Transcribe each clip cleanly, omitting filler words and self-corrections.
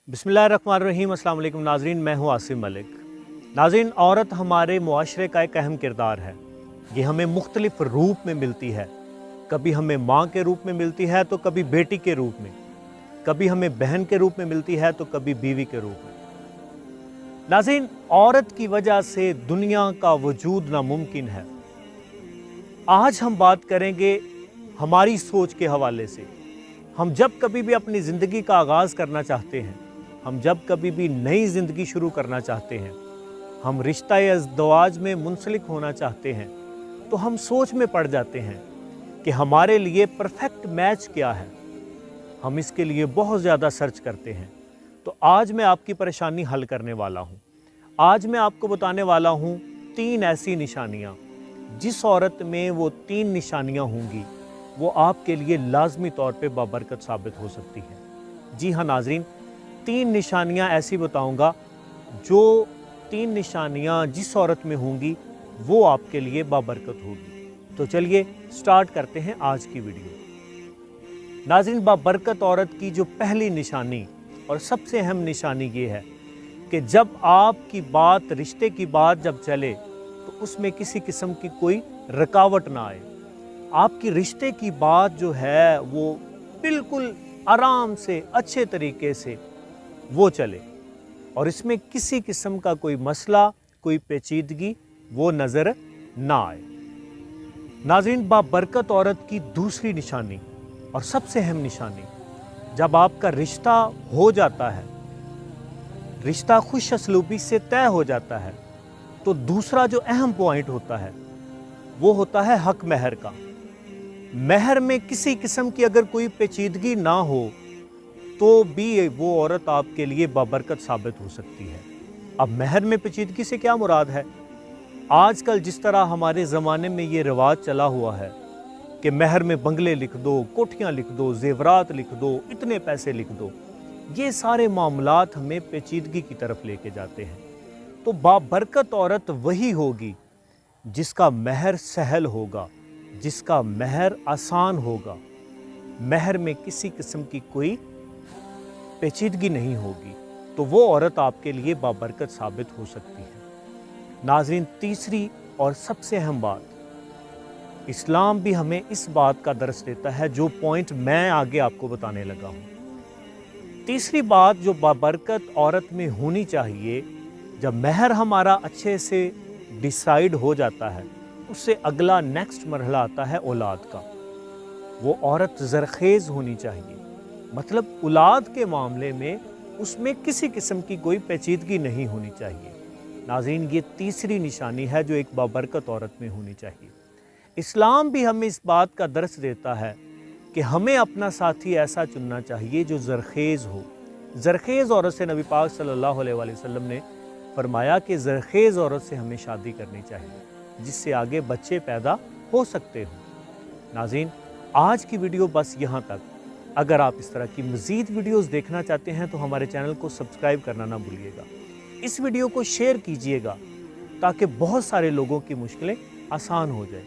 बिस्मिल्लाहिर्रहमानिर्रहीम। अस्सलाम वालेकुम नाज़रीन, मैं हूँ आसिम मलिक। नाज़रीन, औरत हमारे मुआशरे का एक अहम किरदार है। ये हमें मुख्तलिफ रूप में मिलती है। कभी हमें माँ के रूप में मिलती है तो कभी बेटी के रूप में, कभी हमें बहन के रूप में मिलती है तो कभी बीवी के रूप में। नाज़रीन, औरत की वजह से दुनिया का वजूद नामुमकिन है। आज हम बात करेंगे हमारी सोच के हवाले से। हम जब कभी भी अपनी ज़िंदगी का आगाज़ करना चाहते हैं, हम जब कभी भी नई ज़िंदगी शुरू करना चाहते हैं, हम रिश्ता-ए-अज़दवाज में मुंसलिक होना चाहते हैं, तो हम सोच में पड़ जाते हैं कि हमारे लिए परफेक्ट मैच क्या है। हम इसके लिए बहुत ज़्यादा सर्च करते हैं। तो आज मैं आपकी परेशानी हल करने वाला हूँ। आज मैं आपको बताने वाला हूँ 3 ऐसी निशानियाँ, जिस औरत में वो 3 निशानियाँ होंगी, वो आपके लिए लाजमी तौर पे बाबरकत साबित हो सकती हैं। जी हाँ नाज़रीन, 3 निशानियाँ ऐसी बताऊँगा, जो 3 निशानियाँ जिस औरत में होंगी वो आपके लिए बाबरकत होगी। तो चलिए स्टार्ट करते हैं आज की वीडियो। नाज़रीन, बाबरकत औरत की जो पहली निशानी और सबसे अहम निशानी ये है कि जब आपकी बात, रिश्ते की बात जब चले तो उसमें किसी किस्म की कोई रुकावट ना आए। आपकी रिश्ते की बात जो है वो बिल्कुल आराम से, अच्छे तरीके से वो चले और इसमें किसी किस्म का कोई मसला, कोई पेचीदगी वो नज़र ना आए। नाज़रीन, बाबरकत औरत की दूसरी निशानी और सबसे अहम निशानी, जब आपका रिश्ता हो जाता है, रिश्ता खुश असलूबी से तय हो जाता है, तो दूसरा जो अहम पॉइंट होता है वो होता है हक महर का। महर में किसी किस्म की अगर कोई पेचीदगी ना हो तो भी वो औरत आपके लिए बाबरकत साबित हो सकती है। अब महर में पेचीदगी से क्या मुराद है? आजकल जिस तरह हमारे ज़माने में ये रिवाज चला हुआ है कि महर में बंगले लिख दो, कोठियाँ लिख दो, जेवरात लिख दो, इतने पैसे लिख दो, ये सारे मामलात हमें पेचीदगी की तरफ लेके जाते हैं। तो बाबरकत औरत वही होगी जिसका महर सहल होगा, जिसका महर आसान होगा, महर में किसी किस्म की कोई पेचीदगी नहीं होगी, तो वो औरत आपके लिए बाबरकत साबित हो सकती है। नाज़रीन, तीसरी और सबसे अहम बात, इस्लाम भी हमें इस बात का दर्स देता है जो पॉइंट मैं आगे आपको बताने लगा हूँ। तीसरी बात जो बाबरकत औरत में होनी चाहिए, जब महर हमारा अच्छे से डिसाइड हो जाता है, उससे अगला नेक्स्ट मरहला आता है औलाद का। वो औरत ज़रखेज़ होनी चाहिए, मतलब औलाद के मामले में उसमें किसी किस्म की कोई पेचीदगी नहीं होनी चाहिए। नाज़रीन, ये तीसरी निशानी है जो एक बाबरकत औरत में होनी चाहिए। इस्लाम भी हमें इस बात का दर्स देता है कि हमें अपना साथी ऐसा चुनना चाहिए जो ज़रखेज़ हो। ज़रखेज़ औरत से नबी पाक सल्लल्लाहु अलैहि वसल्लम ने फरमाया कि ज़रखेज़ औरत से हमें शादी करनी चाहिए, जिससे आगे बच्चे पैदा हो सकते हो। नाज़रीन, आज की वीडियो बस यहाँ तक। अगर आप इस तरह की मज़ीद वीडियोज़ देखना चाहते हैं तो हमारे चैनल को सब्सक्राइब करना ना भूलिएगा। इस वीडियो को शेयर कीजिएगा ताकि बहुत सारे लोगों की मुश्किलें आसान हो जाए।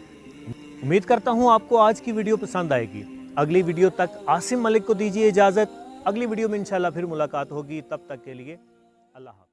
उम्मीद करता हूँ आपको आज की वीडियो पसंद आएगी। अगली वीडियो तक आसिम मलिक को दीजिए इजाज़त। अगली वीडियो में इंशाल्लाह फिर मुलाकात होगी। तब तक के लिए अल्लाह हाफ़िज़।